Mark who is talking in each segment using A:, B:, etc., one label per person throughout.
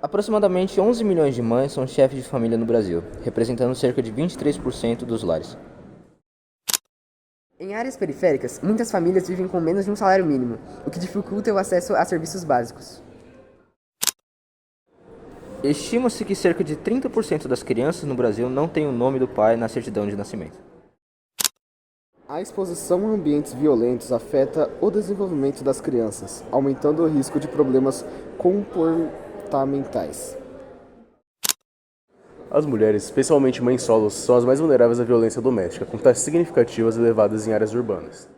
A: Aproximadamente 11 milhões de mães são chefes de família no Brasil, representando cerca de 23% dos lares.
B: Em áreas periféricas, muitas famílias vivem com menos de um salário mínimo, o que dificulta o acesso a serviços básicos.
A: Estima-se que cerca de 30% das crianças no Brasil não têm o nome do pai na certidão de nascimento.
C: A exposição a ambientes violentos afeta o desenvolvimento das crianças, aumentando o risco de problemas comportamentais.
D: As mulheres, especialmente mães solos, são as mais vulneráveis à violência doméstica, com taxas significativas elevadas em áreas urbanas.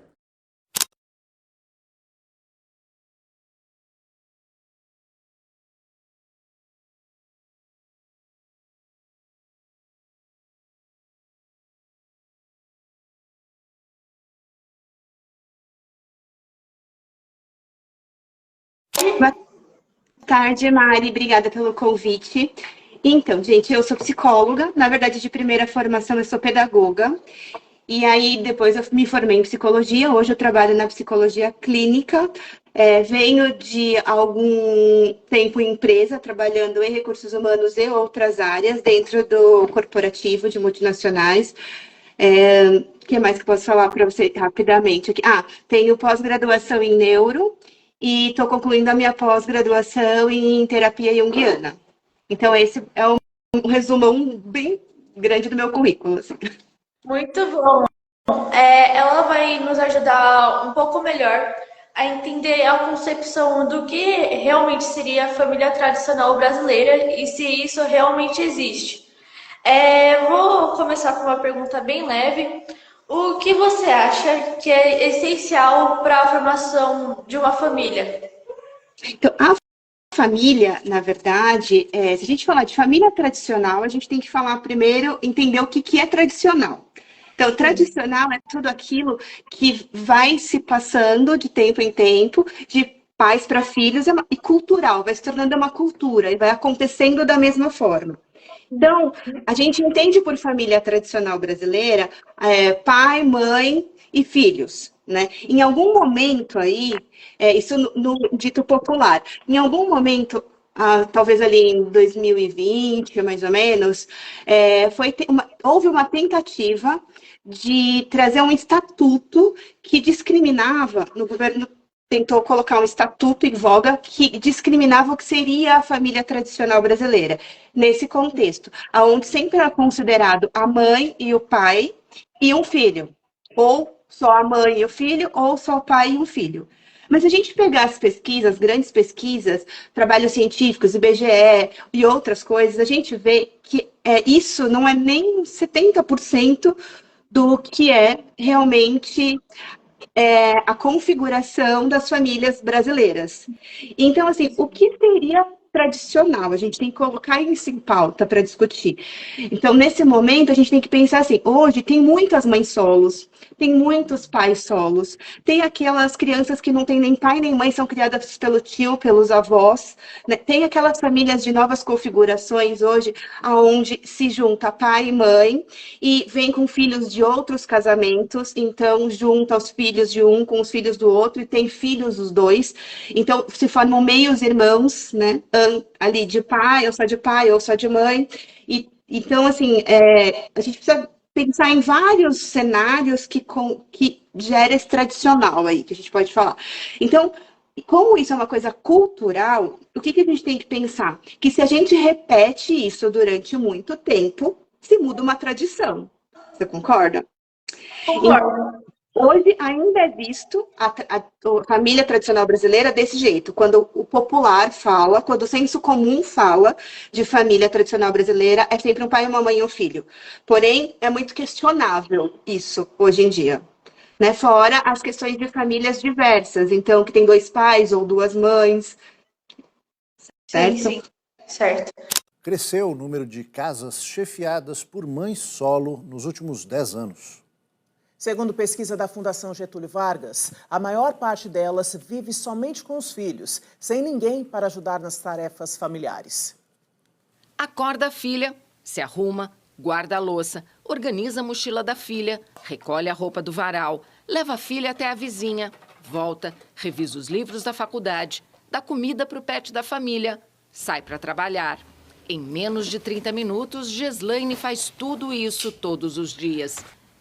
E: Boa tarde, Mari. Obrigada pelo convite. Então, gente, eu sou psicóloga. Na verdade, de primeira formação, eu sou pedagoga. E aí, depois eu me formei em psicologia. Hoje eu trabalho na psicologia clínica. Venho de algum tempo em empresa, trabalhando em recursos humanos e outras áreas, dentro do corporativo de multinacionais. O que mais que eu posso falar para você rapidamente aqui? Tenho pós-graduação em neuro e estou concluindo a minha pós-graduação em terapia junguiana. Então, esse é um resumão bem grande do meu currículo. Assim.
F: Muito bom. Ela vai nos ajudar um pouco melhor a entender a concepção do que realmente seria a família tradicional brasileira e se isso realmente existe. Vou começar com uma pergunta bem leve. O que você acha que é essencial para a formação de uma família?
E: Então, a família, na verdade, se a gente falar de família tradicional, a gente tem que falar primeiro, entender o que é tradicional. Então, tradicional é tudo aquilo que vai se passando de tempo em tempo, de pais para filhos, e cultural, vai se tornando uma cultura, e vai acontecendo da mesma forma. Então, a gente entende por família tradicional brasileira pai, mãe e filhos, né? Em algum momento aí, isso no dito popular, em algum momento, talvez ali em 2020, mais ou menos, houve uma tentativa de trazer um estatuto que discriminava, no governo tentou colocar um estatuto em voga que discriminava o que seria a família tradicional brasileira, nesse contexto, onde sempre era considerado a mãe e o pai e um filho, ou só a mãe e o filho, ou só o pai e um filho. Mas se a gente pegar as pesquisas, grandes pesquisas, trabalhos científicos, IBGE e outras coisas, a gente vê que isso não é nem 70% do que é realmente a configuração das famílias brasileiras. Então, assim, o que seria tradicional? A gente tem que colocar isso em pauta para discutir. Então, nesse momento, a gente tem que pensar assim, hoje tem muitas mães solos, tem muitos pais solos, tem aquelas crianças que não têm nem pai nem mãe, são criadas pelo tio, pelos avós, né? Tem aquelas famílias de novas configurações hoje, onde se junta pai e mãe, e vem com filhos de outros casamentos, então junta os filhos de um com os filhos do outro, e tem filhos os dois, então se formam meios irmãos, né, ali de pai, ou só de mãe, e então, assim, a gente precisa pensar em vários cenários que gera esse tradicional aí, que a gente pode falar. Então, como isso é uma coisa cultural, o que a gente tem que pensar? Que se a gente repete isso durante muito tempo, se muda uma tradição. Você concorda?
F: Concordo.
E: Hoje ainda é visto a família tradicional brasileira desse jeito, quando o popular fala, quando o senso comum fala de família tradicional brasileira, é sempre um pai, uma mãe e um filho. Porém, é muito questionável isso hoje em dia. Né? Fora as questões de famílias diversas, então, que tem dois pais ou duas mães. Certo?
F: Sim, certo.
G: Cresceu o número de casas chefiadas por mães solo nos últimos 10 anos.
H: Segundo pesquisa da Fundação Getúlio Vargas, a maior parte delas vive somente com os filhos, sem ninguém para ajudar nas tarefas familiares.
I: Acorda a filha, se arruma, guarda a louça, organiza a mochila da filha, recolhe a roupa do varal, leva a filha até a vizinha, volta, revisa os livros da faculdade, dá comida para o pet da família, sai para trabalhar. Em menos de 30 minutos, Geslaine faz tudo isso todos os dias.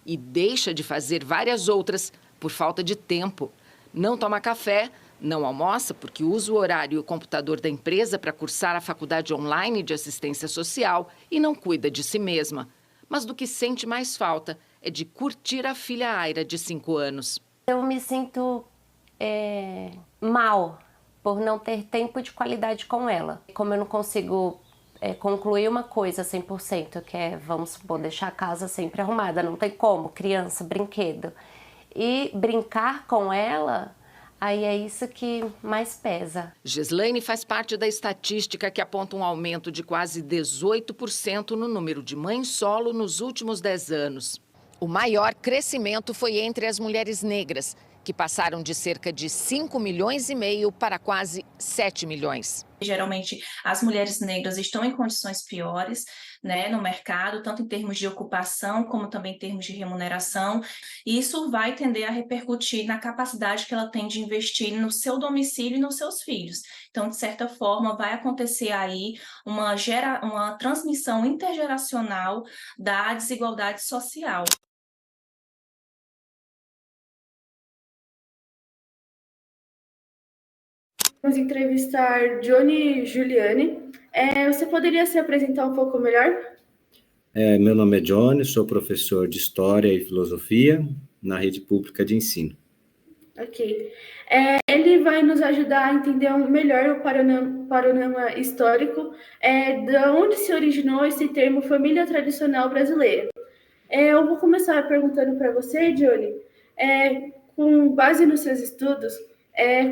I: E deixa de fazer várias outras por falta de tempo. Não toma café, não almoça porque usa o horário e o computador da empresa para cursar a faculdade online de assistência social e não cuida de si mesma. Mas do que sente mais falta é de curtir a filha Aira, de 5 anos.
J: Eu me sinto mal por não ter tempo de qualidade com ela. Como eu não consigo concluir uma coisa 100%, que é, vamos supor, deixar a casa sempre arrumada, não tem como, criança, brinquedo. E brincar com ela, aí é isso que mais pesa.
I: Geslaine faz parte da estatística que aponta um aumento de quase 18% no número de mães solo nos últimos 10 anos. O maior crescimento foi entre as mulheres negras, que passaram de cerca de 5,5 milhões para quase 7 milhões.
K: Geralmente, as mulheres negras estão em condições piores, né, no mercado, tanto em termos de ocupação, como também em termos de remuneração. E isso vai tender a repercutir na capacidade que ela tem de investir no seu domicílio e nos seus filhos. Então, de certa forma, vai acontecer aí uma transmissão intergeracional da desigualdade social.
L: Vamos entrevistar Johnny Giuliani. Você poderia se apresentar um pouco melhor?
M: Meu nome é Johnny, sou professor de História e Filosofia na rede pública de ensino.
L: Ok. Ele vai nos ajudar a entender melhor o panorama histórico de onde se originou esse termo família tradicional brasileira. Eu vou começar perguntando para você, Johnny, com base nos seus estudos,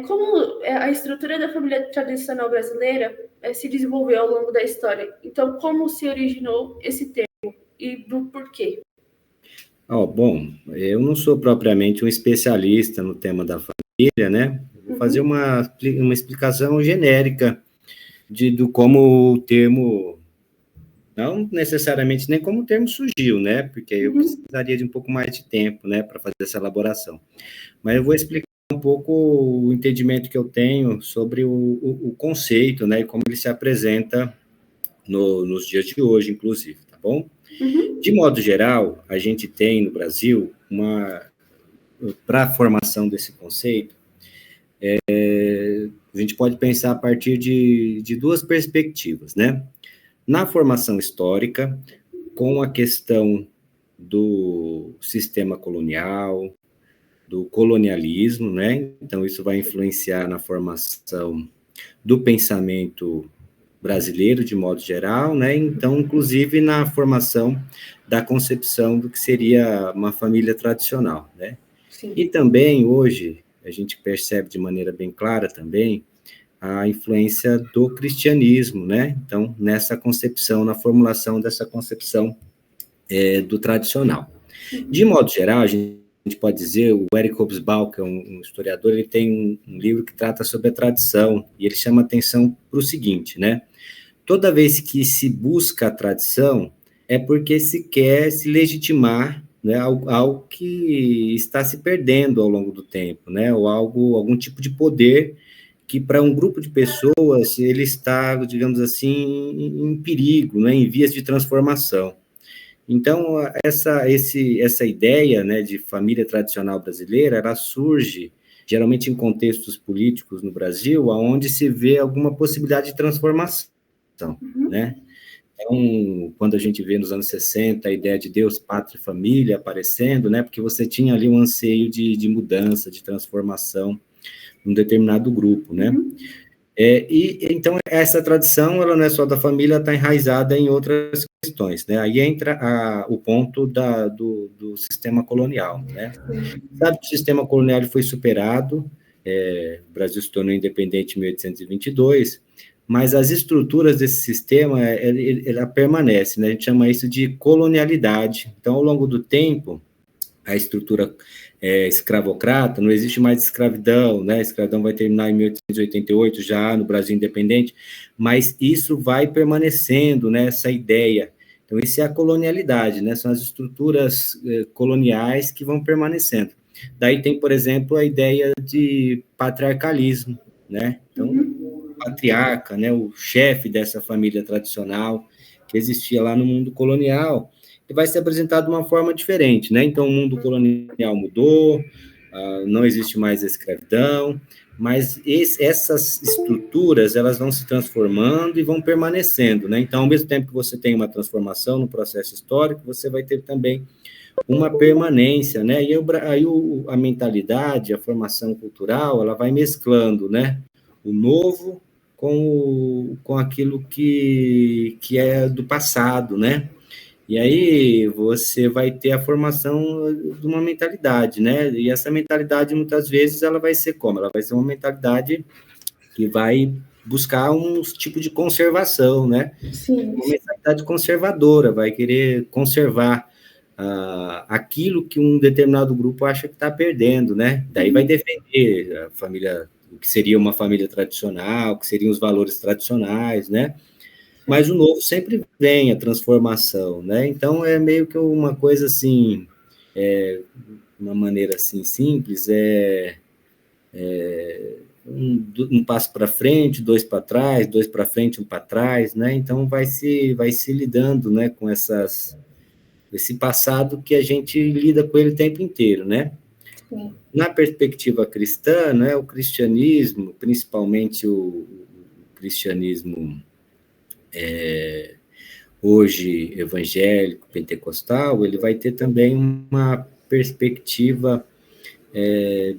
L: como a estrutura da família tradicional brasileira se desenvolveu ao longo da história. Então, como se originou esse termo e do porquê?
M: Bom, eu não sou propriamente um especialista no tema da família, né? Vou fazer uma explicação genérica do como o termo, não necessariamente nem como o termo surgiu, né? Porque eu precisaria de um pouco mais de tempo, né, para fazer essa elaboração. Mas eu vou explicar um pouco o entendimento que eu tenho sobre o conceito, né, e como ele se apresenta nos dias de hoje, inclusive, tá bom? De modo geral, a gente tem no Brasil, para a formação desse conceito, a gente pode pensar a partir de duas perspectivas, né? Na formação histórica, com a questão do sistema colonial, do colonialismo, né? Então, isso vai influenciar na formação do pensamento brasileiro, de modo geral, né? Então, inclusive, na formação da concepção do que seria uma família tradicional, né? Sim. E também, hoje, a gente percebe de maneira bem clara também a influência do cristianismo, né? Então, nessa concepção, na formulação dessa concepção do tradicional. De modo geral, a gente pode dizer, o Eric Hobsbawm, que é um historiador, ele tem um livro que trata sobre a tradição, e ele chama atenção para o seguinte, né? Toda vez que se busca a tradição, é porque se quer se legitimar, né, algo que está se perdendo ao longo do tempo, né? Ou algum tipo de poder que, para um grupo de pessoas, ele está, digamos assim, em perigo, né, em vias de transformação. Então, essa ideia, né, de família tradicional brasileira, ela surge geralmente em contextos políticos no Brasil, onde se vê alguma possibilidade de transformação, né? Então, quando a gente vê nos anos 60 a ideia de Deus, pátria e família aparecendo, né, porque você tinha ali um anseio de mudança, de transformação num determinado grupo, né? Então, essa tradição, ela não é só da família, está enraizada em outras questões, né? Aí entra o ponto do sistema colonial, né? Sabe que o sistema colonial foi superado, o Brasil se tornou independente em 1822, mas as estruturas desse sistema, ela permanece, né? A gente chama isso de colonialidade. Então, ao longo do tempo, a estrutura escravocrata, não existe mais escravidão, né? A escravidão vai terminar em 1888, já no Brasil independente, mas isso vai permanecendo, né? Essa ideia. Então, isso é a colonialidade, né? São as estruturas coloniais que vão permanecendo. Daí tem, por exemplo, a ideia de patriarcalismo, né? Então, patriarca, né, o chefe dessa família tradicional que existia lá no mundo colonial, ele vai ser apresentado de uma forma diferente, né? Então, o mundo colonial mudou, não existe mais a escravidão, mas essas estruturas, elas vão se transformando e vão permanecendo, né? Então, ao mesmo tempo que você tem uma transformação no processo histórico, você vai ter também uma permanência, né? E aí a mentalidade, a formação cultural, ela vai mesclando, né? O novo com aquilo que é do passado, né? E aí você vai ter a formação de uma mentalidade, né? E essa mentalidade, muitas vezes, ela vai ser como? Ela vai ser uma mentalidade que vai buscar um tipo de conservação, né?
L: Sim.
M: Uma mentalidade conservadora, vai querer conservar aquilo que um determinado grupo acha que está perdendo, né? Daí vai defender a família, o que seria uma família tradicional, o que seriam os valores tradicionais, né? Mas o novo sempre vem, a transformação, né? Então, é meio que uma coisa assim, uma maneira assim simples, um passo para frente, dois para trás, dois para frente, um para trás, né? Então, vai se lidando, né, com esse passado que a gente lida com ele o tempo inteiro, né?
L: Sim.
M: Na perspectiva cristã, né, o cristianismo, principalmente o cristianismo hoje evangélico, pentecostal, ele vai ter também uma perspectiva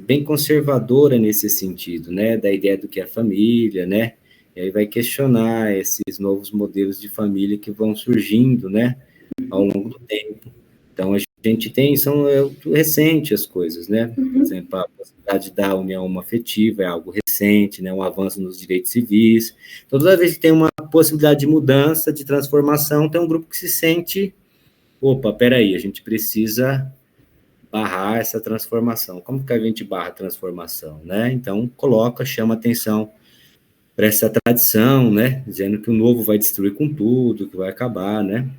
M: bem conservadora nesse sentido, né, da ideia do que é família, né, e aí vai questionar esses novos modelos de família que vão surgindo, né, ao longo do tempo. Então, a gente tem, recente as coisas, né, por exemplo, a possibilidade da união homoafetiva é algo recente, né, um avanço nos direitos civis. Toda vez que tem uma possibilidade de mudança, de transformação, tem um grupo que se sente, opa, peraí, a gente precisa barrar essa transformação. Como que a gente barra a transformação, né? Então, chama atenção para essa tradição, né, dizendo que o novo vai destruir com tudo, que vai acabar, né?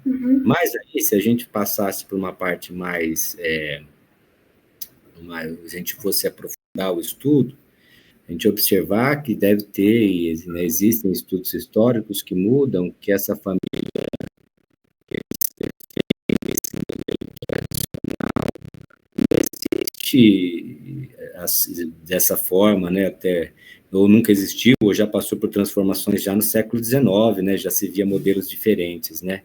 M: Mas aí, se a gente passasse por uma parte mais, a gente fosse aprofundar o estudo, a gente observar que deve ter, né, existem estudos históricos que mudam, que essa família esse modelo tradicional não existe dessa forma, né, até, ou nunca existiu, ou já passou por transformações já no século XIX, né, já se via modelos diferentes, né,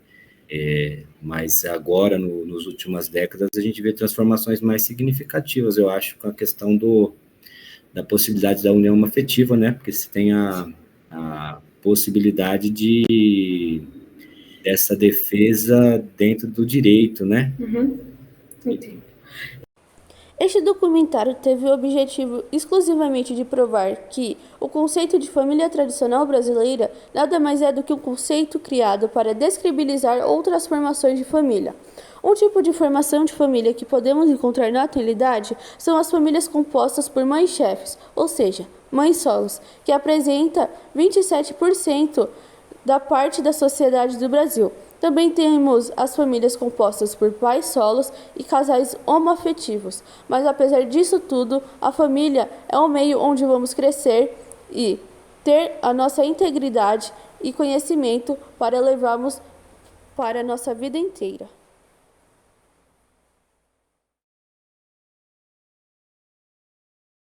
M: mas agora, nas últimas décadas, a gente vê transformações mais significativas, eu acho, com a questão da possibilidade da união afetiva, né? Porque você tem a possibilidade dessa defesa dentro do direito, né?
L: Entendi. Este documentário teve o objetivo exclusivamente de provar que o conceito de família tradicional brasileira nada mais é do que um conceito criado para descredibilizar outras formações de família. Um tipo de formação de família que podemos encontrar na atualidade são as famílias compostas por mães chefes, ou seja, mães solos, que apresenta 27% da parte da sociedade do Brasil. Também temos as famílias compostas por pais solos e casais homoafetivos. Mas apesar disso tudo, a família é o meio onde vamos crescer e ter a nossa integridade e conhecimento para levarmos para a nossa vida inteira.